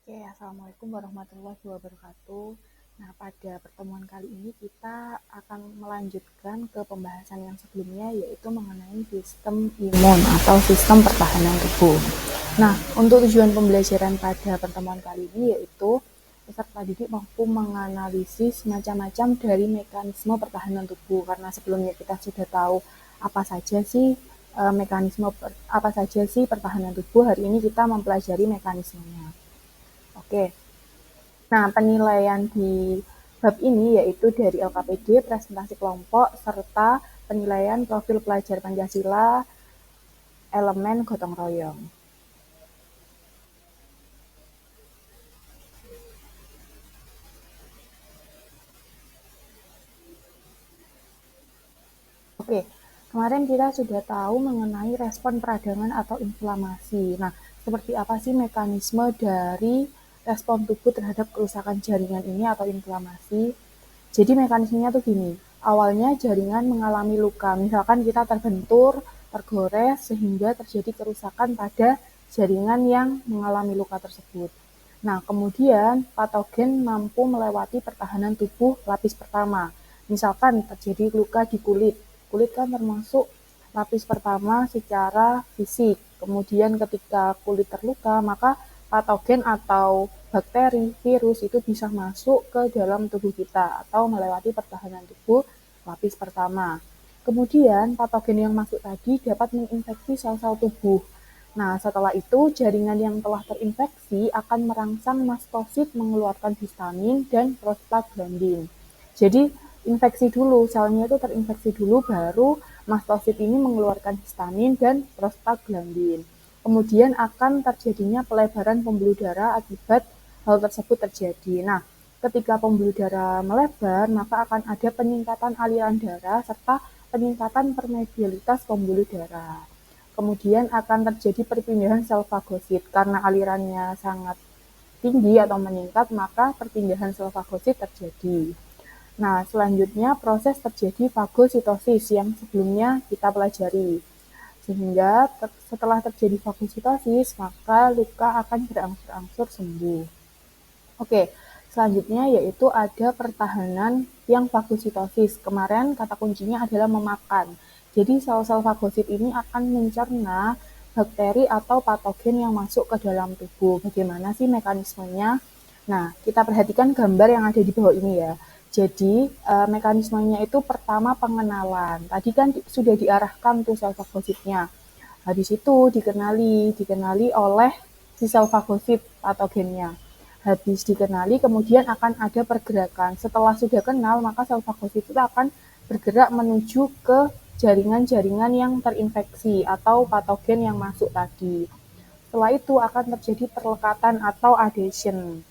Oke, Assalamualaikum warahmatullahi wabarakatuh. Nah, pada pertemuan kali ini kita akan melanjutkan ke pembahasan yang sebelumnya, yaitu mengenai sistem imun atau sistem pertahanan tubuh. Nah, untuk tujuan pembelajaran pada pertemuan kali ini yaitu peserta didik mampu menganalisis macam-macam dari mekanisme pertahanan tubuh, karena sebelumnya kita sudah tahu apa saja sih mekanisme apa saja sih pertahanan tubuh. Hari ini kita mempelajari mekanismenya. Oke, nah penilaian di bab ini yaitu dari LKPD, presentasi kelompok, serta penilaian profil pelajar Pancasila, elemen gotong royong. Oke, kemarin kita sudah tahu mengenai respon peradangan atau inflamasi. Nah, seperti apa sih mekanisme dari respon tubuh terhadap kerusakan jaringan ini atau inflamasi? Jadi mekanismenya tuh gini, awalnya jaringan mengalami luka, misalkan kita terbentur, tergores, sehingga terjadi kerusakan pada jaringan yang mengalami luka tersebut. Nah, kemudian patogen mampu melewati pertahanan tubuh lapis pertama. Misalkan terjadi luka di kulit. Kulit kan termasuk lapis pertama secara fisik. Kemudian ketika kulit terluka, maka patogen atau bakteri, virus itu bisa masuk ke dalam tubuh kita atau melewati pertahanan tubuh lapis pertama. Kemudian patogen yang masuk tadi dapat menginfeksi sel-sel tubuh. Nah, setelah itu jaringan yang telah terinfeksi akan merangsang mastosit mengeluarkan histamin dan prostaglandin. Jadi infeksi dulu, selnya itu terinfeksi dulu, baru mastosit ini mengeluarkan histamin dan prostaglandin. Kemudian akan terjadinya pelebaran pembuluh darah akibat hal tersebut terjadi. Nah, ketika pembuluh darah melebar, maka akan ada peningkatan aliran darah serta peningkatan permeabilitas pembuluh darah. Kemudian akan terjadi perpindahan sel fagosit karena alirannya sangat tinggi atau meningkat, maka perpindahan sel fagosit terjadi. Nah, selanjutnya proses terjadi fagositosis yang sebelumnya kita pelajari. Sehingga setelah terjadi fagositosis, maka luka akan berangsur-angsur sembuh. Oke, selanjutnya yaitu ada pertahanan yang fagositosis. Kemarin kata kuncinya adalah memakan. Jadi sel-sel fagosit ini akan mencerna bakteri atau patogen yang masuk ke dalam tubuh. Bagaimana sih mekanismenya? Nah, kita perhatikan gambar yang ada di bawah ini ya. Jadi, mekanismenya itu pertama pengenalan. Tadi kan sudah diarahkan tuh sel fagositnya. Habis itu dikenali oleh si sel fagosit patogennya. Habis dikenali, kemudian akan ada pergerakan. Setelah sudah kenal, maka sel fagosit itu akan bergerak menuju ke jaringan-jaringan yang terinfeksi atau patogen yang masuk tadi. Setelah itu akan terjadi perlekatan atau adhesion.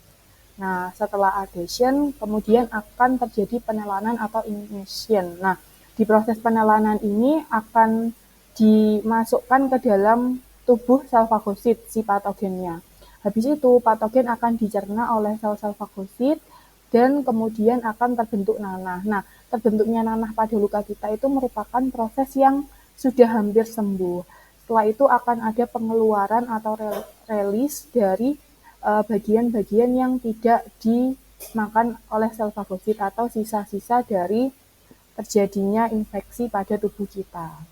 Nah, setelah adhesion, kemudian akan terjadi penelanan atau immersion. Nah, di proses penelanan ini akan dimasukkan ke dalam tubuh sel fagosit si patogennya. Habis itu, patogen akan dicerna oleh sel-sel fagosit dan kemudian akan terbentuk nanah. Nah, terbentuknya nanah pada luka kita itu merupakan proses yang sudah hampir sembuh. Setelah itu akan ada pengeluaran atau rilis dari bagian-bagian yang tidak dimakan oleh sel fagosit atau sisa-sisa dari terjadinya infeksi pada tubuh kita.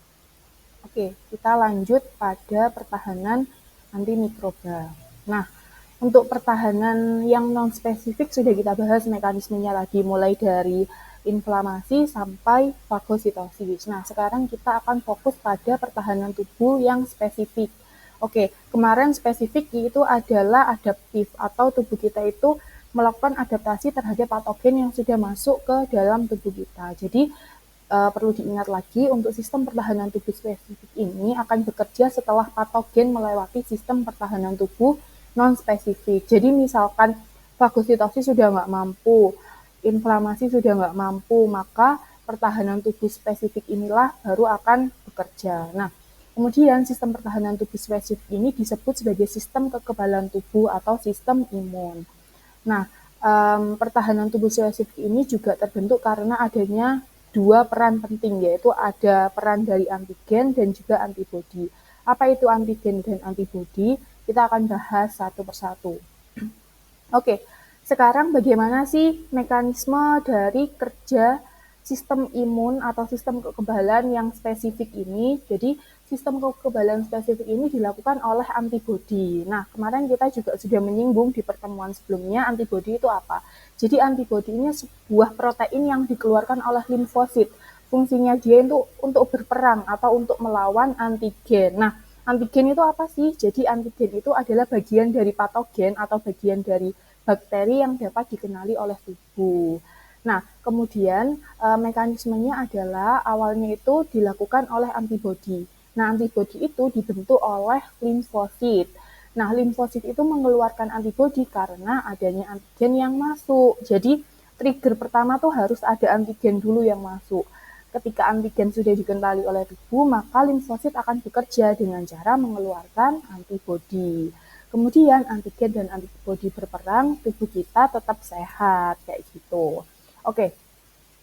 Oke, kita lanjut pada pertahanan antimikroba. Nah, untuk pertahanan yang non-spesifik sudah kita bahas mekanismenya lagi, mulai dari inflamasi sampai fagositosis. Nah, sekarang kita akan fokus pada pertahanan tubuh yang spesifik. Oke, kemarin spesifik itu adalah adaptif atau tubuh kita itu melakukan adaptasi terhadap patogen yang sudah masuk ke dalam tubuh kita. Jadi perlu diingat lagi untuk sistem pertahanan tubuh spesifik ini akan bekerja setelah patogen melewati sistem pertahanan tubuh non-spesifik. Jadi misalkan fagositosis sudah nggak mampu, inflamasi sudah nggak mampu, maka pertahanan tubuh spesifik inilah baru akan bekerja. Nah, kemudian sistem pertahanan tubuh spesifik ini disebut sebagai sistem kekebalan tubuh atau sistem imun. Nah, pertahanan tubuh spesifik ini juga terbentuk karena adanya dua peran penting, yaitu ada peran dari antigen dan juga antibodi. Apa itu antigen dan antibodi? Kita akan bahas satu persatu. Oke, sekarang bagaimana sih mekanisme dari kerja sistem imun atau sistem kekebalan yang spesifik ini? Jadi, sistem kekebalan spesifik ini dilakukan oleh antibodi. Nah, kemarin kita juga sudah menyinggung di pertemuan sebelumnya antibodi itu apa. Jadi, antibodi ini sebuah protein yang dikeluarkan oleh limfosit. Fungsinya dia itu untuk berperang atau untuk melawan antigen. Nah, antigen itu apa sih? Jadi antigen itu adalah bagian dari patogen atau bagian dari bakteri yang dapat dikenali oleh tubuh. Nah, kemudian mekanismenya adalah awalnya itu dilakukan oleh antibodi. Nah, antibodi itu dibentuk oleh limfosit. Nah, limfosit itu mengeluarkan antibodi karena adanya antigen yang masuk. Jadi, trigger pertama tuh harus ada antigen dulu yang masuk. Ketika antigen sudah dikenali oleh tubuh, maka limfosit akan bekerja dengan cara mengeluarkan antibodi. Kemudian antigen dan antibodi berperang, tubuh kita tetap sehat kayak gitu. Oke,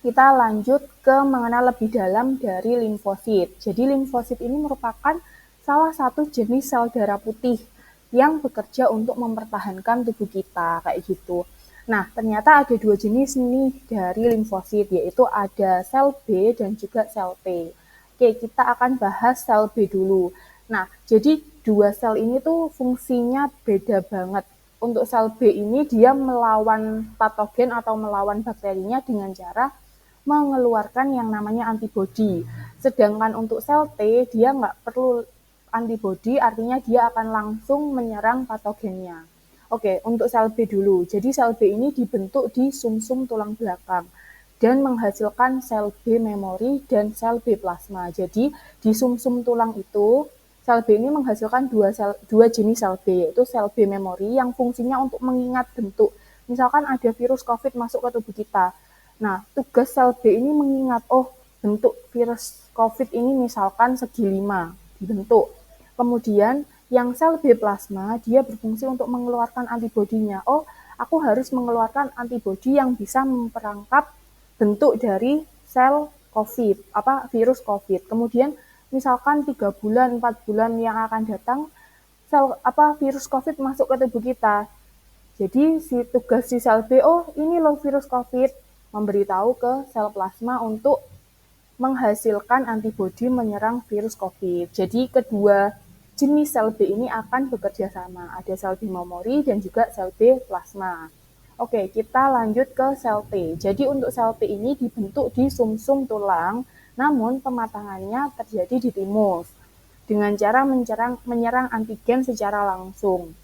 kita lanjut ke mengenal lebih dalam dari limfosit. Jadi limfosit ini merupakan salah satu jenis sel darah putih yang bekerja untuk mempertahankan tubuh kita kayak gitu. Nah, ternyata ada dua jenis nih dari limfosit, yaitu ada sel B dan juga sel T. Oke, kita akan bahas sel B dulu. Nah, jadi dua sel ini tuh fungsinya beda banget. Untuk sel B ini dia melawan patogen atau melawan bakterinya dengan cara mengeluarkan yang namanya antibodi. Sedangkan untuk sel T dia nggak perlu antibodi, artinya dia akan langsung menyerang patogennya. Oke, untuk sel B dulu. Jadi sel B ini dibentuk di sumsum tulang belakang dan menghasilkan sel B memori dan sel B plasma. Jadi di sumsum tulang itu sel B ini menghasilkan dua jenis sel B, yaitu sel B memori yang fungsinya untuk mengingat bentuk. Misalkan ada virus COVID masuk ke tubuh kita. Nah, tugas sel B ini mengingat, oh bentuk virus COVID ini misalkan segi 5 dibentuk. Kemudian yang sel B plasma dia berfungsi untuk mengeluarkan antibodinya. Oh, aku harus mengeluarkan antibodi yang bisa memperangkap bentuk dari sel COVID, virus COVID. Kemudian misalkan 3 bulan, 4 bulan yang akan datang virus COVID masuk ke tubuh kita. Jadi tugas si sel B, oh ini loh virus COVID, memberitahu ke sel plasma untuk menghasilkan antibodi menyerang virus COVID. Jadi kedua jenis sel B ini akan bekerja sama. Ada sel B memori dan juga sel B plasma. Oke, kita lanjut ke sel T. Jadi untuk sel T ini dibentuk di sumsum tulang, namun pematangannya terjadi di timus dengan cara menyerang antigen secara langsung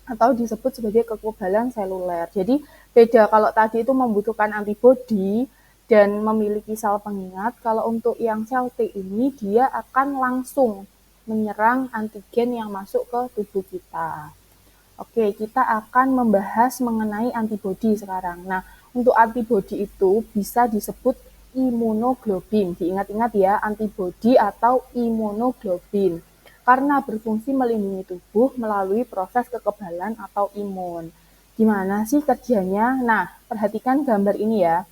atau disebut sebagai kekebalan seluler. Jadi beda kalau tadi itu membutuhkan antibodi dan memiliki sel pengingat, kalau untuk yang sel T ini dia akan langsung menyerang antigen yang masuk ke tubuh kita. Oke, kita akan membahas mengenai antibodi sekarang. Nah, untuk antibodi itu bisa disebut imunoglobin. Diingat-ingat ya, antibodi atau imunoglobin. Karena berfungsi melindungi tubuh melalui proses kekebalan atau imun. Gimana sih kerjanya? Nah, perhatikan gambar ini ya.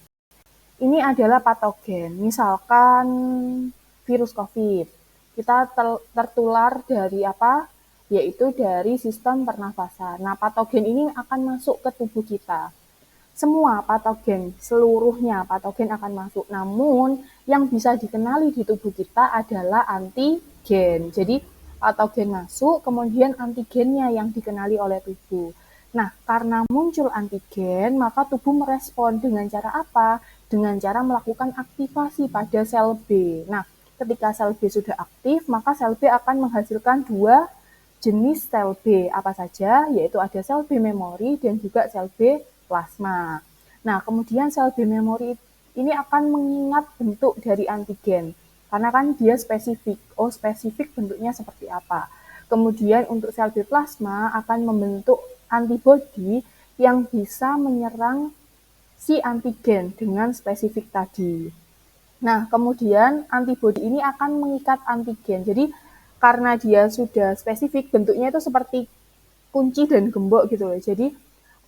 Ini adalah patogen, misalkan virus COVID. Kita tertular dari apa? Yaitu dari sistem pernafasan. Nah, patogen ini akan masuk ke tubuh kita. Semua patogen, seluruhnya patogen akan masuk. Namun, yang bisa dikenali di tubuh kita adalah antigen. Jadi, patogen masuk, kemudian antigennya yang dikenali oleh tubuh. Nah, karena muncul antigen, maka tubuh merespon dengan cara apa? Dengan cara melakukan aktivasi pada sel B. Nah, ketika sel B sudah aktif, maka sel B akan menghasilkan dua jenis sel B apa saja, yaitu ada sel B memori dan juga sel B plasma. Nah, kemudian sel B memori ini akan mengingat bentuk dari antigen, karena kan dia spesifik. Oh, spesifik bentuknya seperti apa. Kemudian untuk sel B plasma akan membentuk antibodi yang bisa menyerang si antigen dengan spesifik tadi. Nah, kemudian antibodi ini akan mengikat antigen. Jadi, karena dia sudah spesifik, bentuknya itu seperti kunci dan gembok gitu loh. Jadi,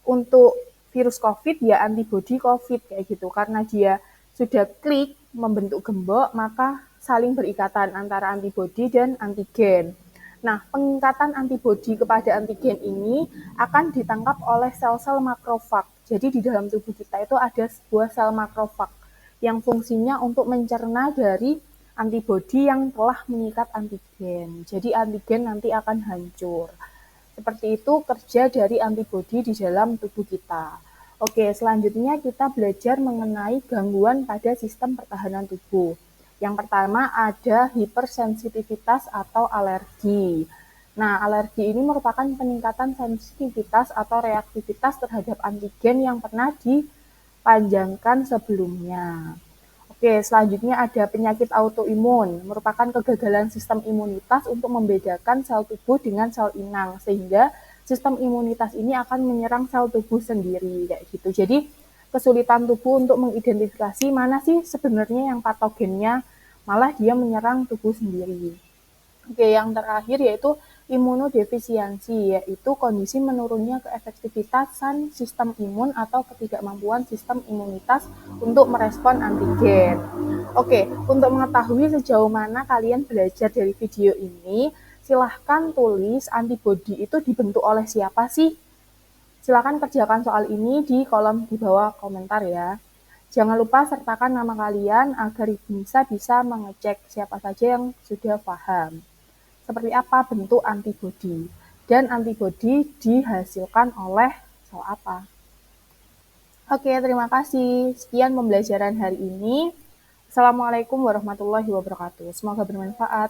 untuk virus COVID ya antibodi COVID kayak gitu. Karena dia sudah klik membentuk gembok, maka saling berikatan antara antibodi dan antigen. Nah, peningkatan antibodi kepada antigen ini akan ditangkap oleh sel-sel makrofag. Jadi di dalam tubuh kita itu ada sebuah sel makrofag yang fungsinya untuk mencerna dari antibodi yang telah mengikat antigen. Jadi antigen nanti akan hancur. Seperti itu kerja dari antibodi di dalam tubuh kita. Oke, selanjutnya kita belajar mengenai gangguan pada sistem pertahanan tubuh. Yang pertama ada hipersensitivitas atau alergi. Nah, alergi ini merupakan peningkatan sensitivitas atau reaktivitas terhadap antigen yang pernah dipanjangkan sebelumnya. Oke, selanjutnya ada penyakit autoimun, merupakan kegagalan sistem imunitas untuk membedakan sel tubuh dengan sel inang, sehingga sistem imunitas ini akan menyerang sel tubuh sendiri, kayak gitu. Jadi, kesulitan tubuh untuk mengidentifikasi mana sih sebenarnya yang patogennya, malah dia menyerang tubuh sendiri. Oke, yang terakhir yaitu imunodefisiensi, yaitu kondisi menurunnya keefektivitasan sistem imun atau ketidakmampuan sistem imunitas untuk merespon antigen. Oke, untuk mengetahui sejauh mana kalian belajar dari video ini, silahkan tulis antibodi itu dibentuk oleh siapa sih? Silahkan kerjakan soal ini di kolom di bawah komentar ya. Jangan lupa sertakan nama kalian agar Ibu Nisa bisa mengecek siapa saja yang sudah paham seperti apa bentuk antibodi, dan antibodi dihasilkan oleh sel apa. Oke, terima kasih. Sekian pembelajaran hari ini. Assalamualaikum warahmatullahi wabarakatuh. Semoga bermanfaat.